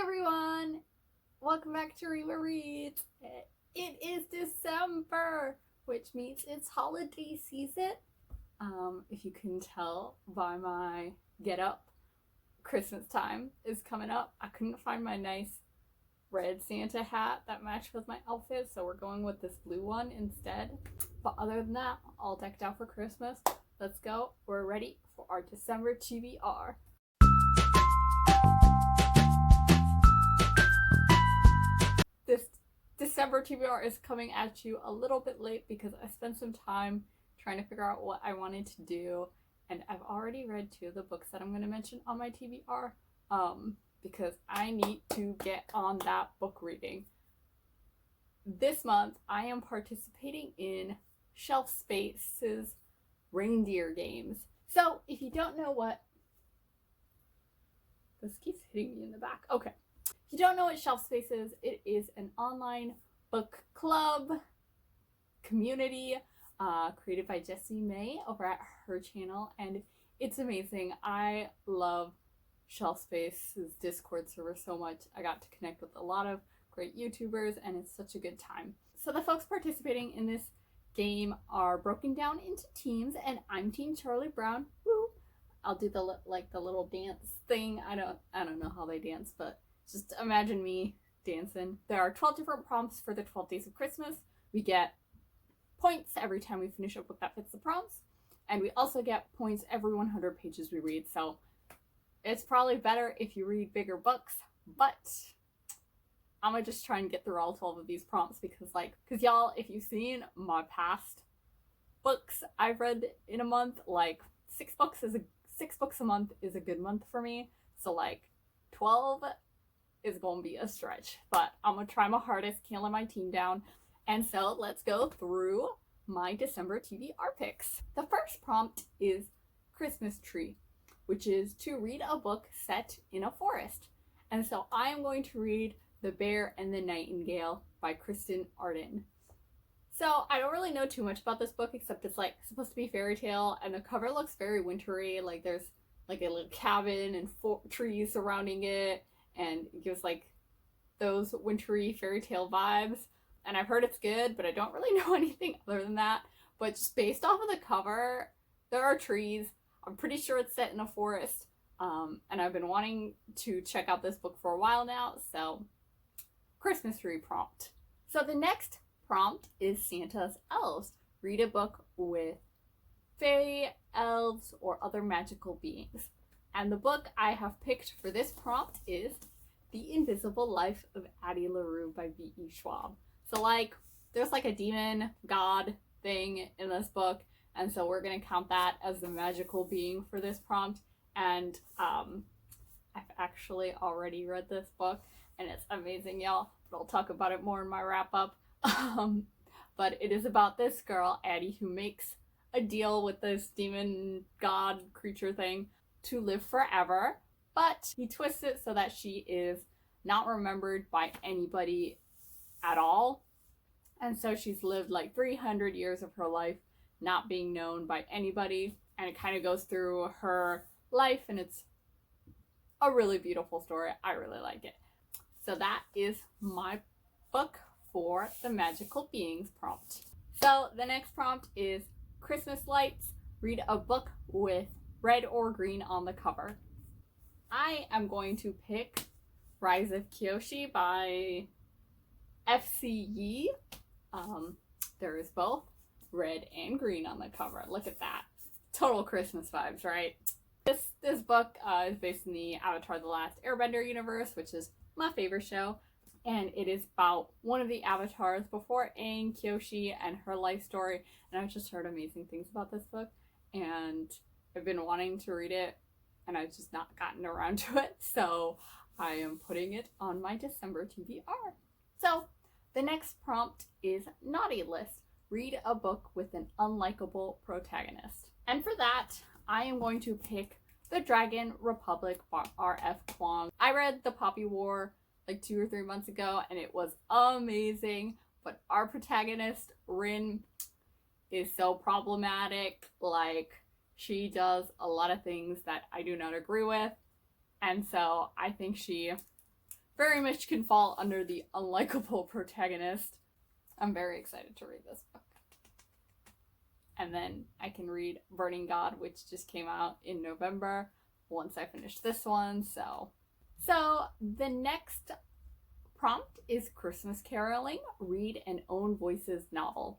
everyone! Welcome back to Rima Reads. It is December, which means it's holiday season. If you can tell by my get up, Christmas time is coming up. I couldn't find my nice red Santa hat that matched with my outfit, so we're going with this blue one instead. But other than that, all decked out for Christmas. Let's go. We're ready for our December TBR. This December TBR is coming at you a little bit late because I spent some time trying to figure out what I wanted to do, and I've already read 2 of the books that I'm going to mention on my TBR because I need to get on that book reading. This month I am participating in Shelf Space's Reindeer games. So if you don't know what this keeps hitting me in the back. Okay. If you don't know what Shelf Space is, it is an online book club community created by Jessie over at her channel, and it's amazing. I love Shelf Space's Discord server so much. I got to connect with a lot of great YouTubers, and it's such a good time. So the folks participating in this game are broken down into teams, and I'm Team Charlie Brown. Woo! I'll do the little dance thing. I don't know how they dance, but just imagine me dancing. There are 12 different prompts for the 12 days of Christmas. We get points every time we finish a book that fits the prompts. And we also get points every 100 pages we read. So it's probably better if you read bigger books. But I'm gonna just try and get through all 12 of these prompts because y'all, if you've seen my past books I've read in a month, 6 books a month is a good month for me. So 12 is going to be a stretch, but I'm going to try my hardest, can't let my team down. And so let's go through my December TBR picks. The first prompt is Christmas Tree, which is to read a book set in a forest. And so I am going to read The Bear and the Nightingale by Kristen Arden. So I don't really know too much about this book except it's supposed to be fairy tale, and the cover looks very wintry. There's a little cabin and trees surrounding it, and it gives those wintry fairy tale vibes. And I've heard it's good, but I don't really know anything other than that. But just based off of the cover, there are trees. I'm pretty sure it's set in a forest. And I've been wanting to check out this book for a while now. So Christmas Tree prompt. So the next prompt is Santa's Elves. Read a book with fairy, elves, or other magical beings. And the book I have picked for this prompt is The Invisible Life of Addie LaRue by V.E. Schwab. So there's a demon god thing in this book, and so we're gonna count that as the magical being for this prompt. And I've actually already read this book, and it's amazing, y'all. But I'll talk about it more in my wrap up. But it is about this girl, Addie, who makes a deal with this demon god creature thing to live forever, but he twists it so that she is not remembered by anybody at all. And so she's lived 300 years of her life not being known by anybody, and it kind of goes through her life, and it's a really beautiful story. I really like it. So that is my book for the magical beings prompt. So the next prompt is Christmas Lights. Read a book with red or green on the cover. I am going to pick Rise of Kyoshi by F.C. Yee. There is both red and green on the cover. Look at that. Total Christmas vibes, right? This book is based in the Avatar: The Last Airbender universe, which is my favorite show. And it is about one of the avatars before Aang, Kyoshi, and her life story. And I've just heard amazing things about this book, and I've been wanting to read it, and I've just not gotten around to it. So I am putting it on my December TBR. So the next prompt is Naughty List. Read a book with an unlikable protagonist. And for that, I am going to pick The Dragon Republic by R.F. Kuang. I read The Poppy War 2 or 3 months ago, and it was amazing. But our protagonist, Rin, is so problematic. She does a lot of things that I do not agree with. And so I think she very much can fall under the unlikable protagonist. I'm very excited to read this book. And then I can read Burning God, which just came out in November once I finish this one. So the next prompt is Christmas Caroling, read an Own Voices novel.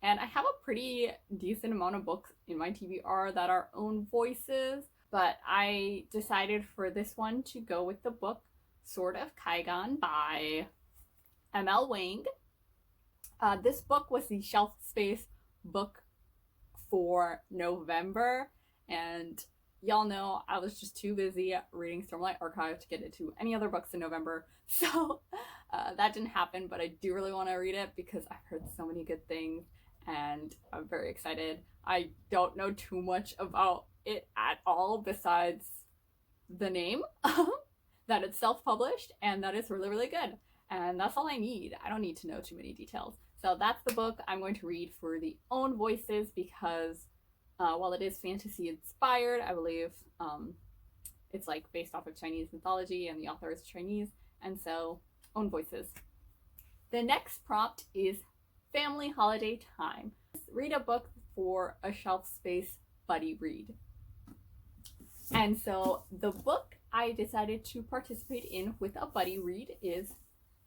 And I have a pretty decent amount of books in my TBR that are own voices, but I decided for this one to go with the book Sword of Kaigan by M.L. Wang. This book was the shelf space book for November, and y'all know I was just too busy reading Stormlight Archive to get into any other books in November, so that didn't happen, but I do really want to read it because I've heard so many good things and I'm very excited. I don't know too much about it at all besides the name, that it's self-published and that it's really, really good. And that's all I need. I don't need to know too many details. So that's the book I'm going to read for the Own Voices because while it is fantasy inspired, I believe it's like based off of Chinese mythology and the author is Chinese, and so Own Voices. The next prompt is Family Holiday Time. Read a book for a shelf space buddy read. And so the book I decided to participate in with a buddy read is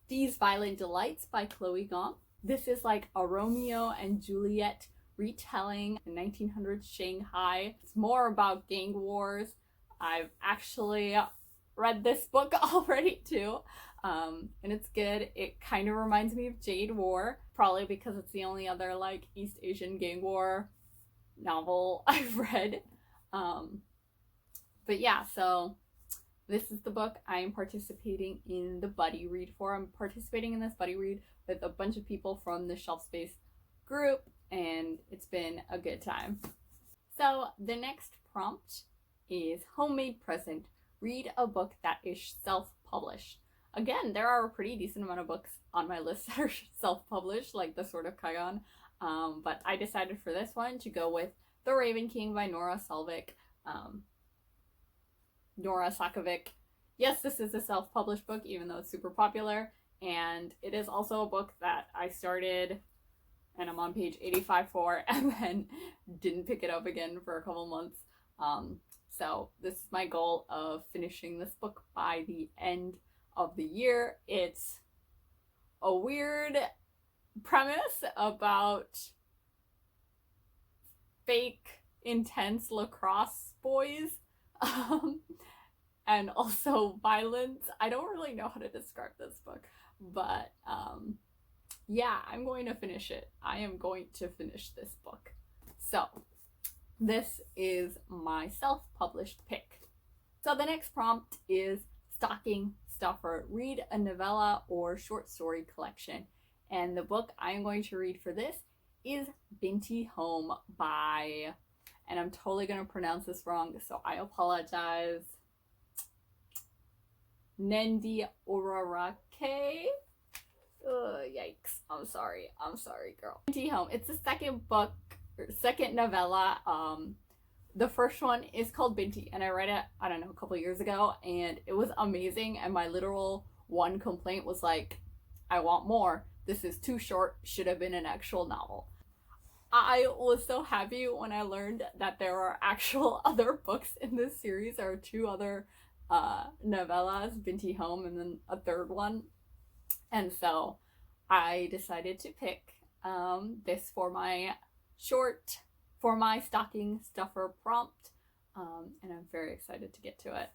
These Violent Delights by Chloe Gong. This is like a Romeo and Juliet retelling in 1900s Shanghai. It's more about gang wars. I've actually read this book already too, and it's good. It kind of reminds me of Jade War, probably because it's the only other like East Asian gang war novel I've read. But yeah, so this is the book I am participating in the buddy read for. I'm participating in this buddy read with a bunch of people from the Shelf Space group, and it's been a good time. So the next prompt is Homemade Present. Read a book that is self-published. Again, there are a pretty decent amount of books on my list that are self-published, like The Sword of Kaigan. But I decided for this one to go with The Raven King by Nora Sakovic. Yes, this is a self-published book, even though it's super popular. And it is also a book that I started and I'm on page 85 for and then didn't pick it up again for a couple months. So this is my goal of finishing this book by the end of the year. It's a weird premise about fake intense lacrosse boys and also violence. I don't really know how to describe this book, but yeah, I'm going to finish it. I am going to finish this book. So this is my self-published pick. So the next prompt is Stocking Stuffer. Read a novella or short story collection. And the book I'm going to read for this is Binti Home by, and I'm totally going to pronounce this wrong, so I apologize, Nendi Orarake. Yikes. I'm sorry, girl. Binti Home. It's the second book, or second novella. The first one is called Binti, and I read it, I don't know, a couple years ago, and it was amazing, and my literal one complaint was like, I want more. This is too short, should have been an actual novel. I was so happy when I learned that there are actual other books in this series. There are two other novellas, Binti Home, and then a third one. And so I decided to pick this for my stocking stuffer prompt. And I'm very excited to get to it.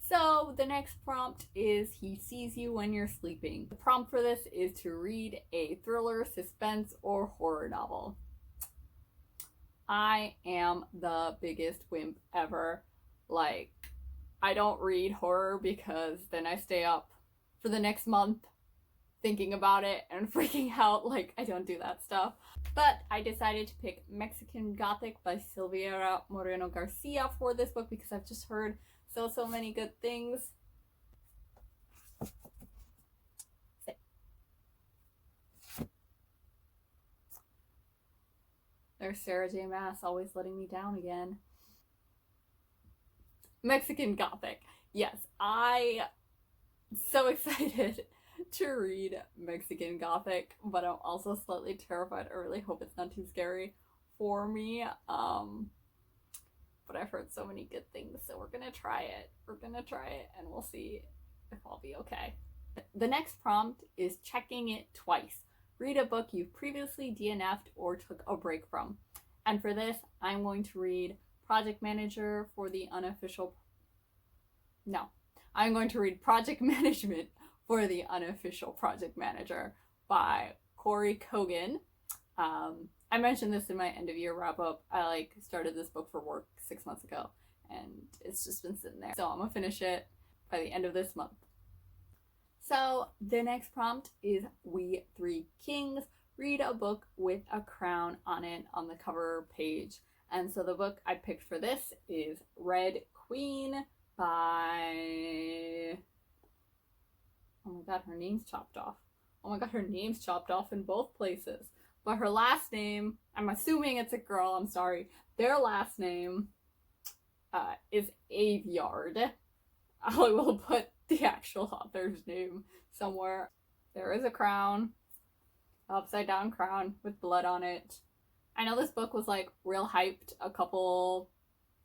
So the next prompt is He Sees You When You're Sleeping. The prompt for this is to read a thriller, suspense, or horror novel. I am the biggest wimp ever. Like, I don't read horror because then I stay up for the next month thinking about it and freaking out. Like, I don't do that stuff. But I decided to pick Mexican Gothic by Silvia Moreno Garcia for this book because I've just heard so many good things. There's Sarah J. Maas always letting me down again. Mexican Gothic. Yes, I so excited to read Mexican Gothic, but I'm also slightly terrified. I really hope it's not too scary for me. But I've heard so many good things, so we're gonna try it. We're gonna try it, and we'll see if I'll be okay. The next prompt is checking it twice. Read a book you've previously DNF'd or took a break from. And for this, I'm going to read Project Manager for the unofficial... No. I'm going to read Project Management for the Unofficial Project Manager by Corey Kogan. I mentioned this in my end of year wrap up. I started this book for work 6 months ago, and it's just been sitting there. So I'm gonna finish it by the end of this month. So the next prompt is We Three Kings. Read a book with a crown on it on the cover page. And so the book I picked for this is Red Queen by... Oh my god, her name's chopped off. Oh my god, her name's chopped off in both places. But her last name, I'm assuming it's a girl, I'm sorry. Their last name is Aveyard. I will put the actual author's name somewhere. There is a crown, upside down crown with blood on it. I know this book was real hyped a couple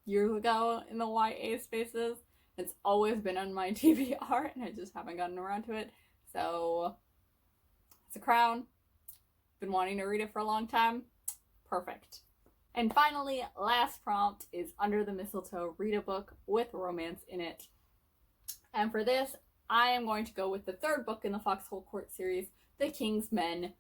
years ago in the YA spaces. It's always been on my TBR and I just haven't gotten around to it. So it's a crown. Been wanting to read it for a long time. Perfect. And finally, last prompt is Under the Mistletoe. Read a book with romance in it. And for this, I am going to go with the third book in the Foxhole Court series, The King's Men.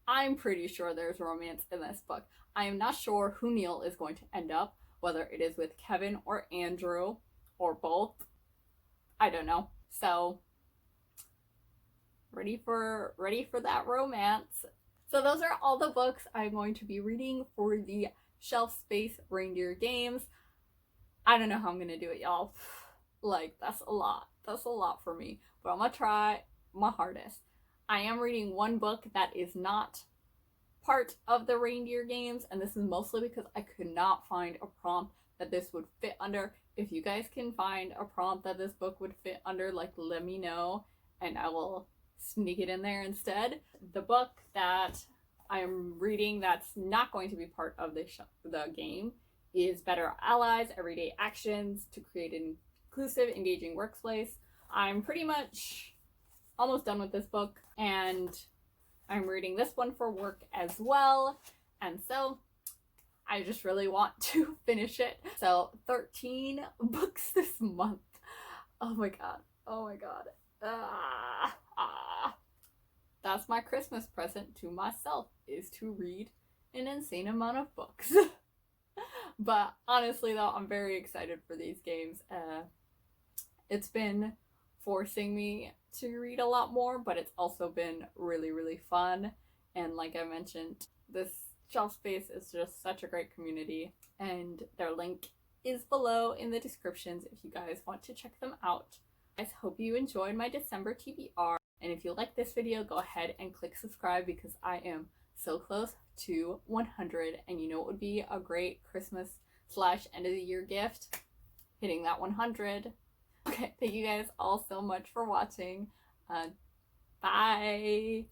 I'm pretty sure there's romance in this book. I am not sure who Neil is going to end up, whether it is with Kevin or Andrew or both. I don't know. So ready for that romance. So those are all the books I'm going to be reading for the Shelf Space Reindeer games. I don't know how I'm gonna do it, y'all. That's a lot. That's a lot for me. But I'm gonna try my hardest. I am reading one book that is not part of the Reindeer games, and this is mostly because I could not find a prompt that this would fit under. If you guys can find a prompt that this book would fit under, let me know, and I will sneak it in there instead. The book that I'm reading that's not going to be part of the game is Better Allies, Everyday Actions to Create an Inclusive, Engaging Workplace. I'm pretty much almost done with this book, and I'm reading this one for work as well, and so I just really want to finish it. So 13 books this month. Oh my god. Oh my god. That's my Christmas present to myself, is to read an insane amount of books. But honestly though, I'm very excited for these games. It's been forcing me to read a lot more, but it's also been really, really fun. And like I mentioned, this Shelf Space is just such a great community, and their link is below in the descriptions if you guys want to check them out. I hope you enjoyed my December TBR, and if you like this video, go ahead and click subscribe because I am so close to 100, and you know what would be a great Christmas / end of the year gift? Hitting that 100. Okay, thank you guys all so much for watching. Bye!